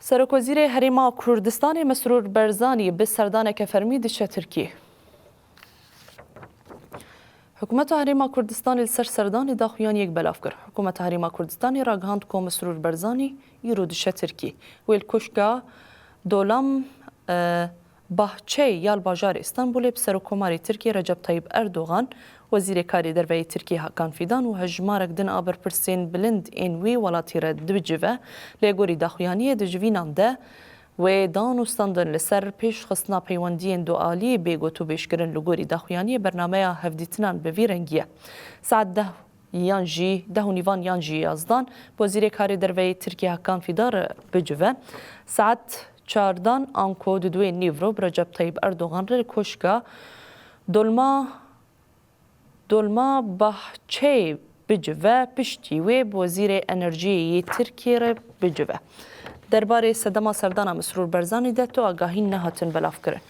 سرکوزیر هریما کردستان مسرور برزانی به سردانک فرمی دچه ترکیه. حکومت هریما کردستان سر سردان داخویان یک بلاف کرد. حکومت هریما کردستان راگهاند کو مسرور برزانی یرو دچه ترکیه. ویل کشکا دولم bahçe yal bajar İstanbul'e Serokkomari Türkiye Recep Tayyip Erdoğan وزیر کاری دروی ترکیه حکان فیدان و هجمارک دن آبر پرسین بلند این وی ولاتی را دبجوه لگوری داخویانی دجوینان ده و دان و ستاندن لسر پیش خصنا پیوندین دو آلی بیگوتو بیشکرن لگوری داخویانی برنامه هفدیتنان به ویرنگیه. ساعت ده نیوان یانجی یازدان وزیر کاری دروی ترکیه حکان فیدار بجوه ساعت چاردان آنکو دوی نیورو رجب طیب اردوغان را کشکا دولما bahçe بجوه پشتی و وزیر انرژی ترکیه را بجوه. درباره صدما سردان مسرور برزانی ده تو آگاهی نهاتن بلاف کرن.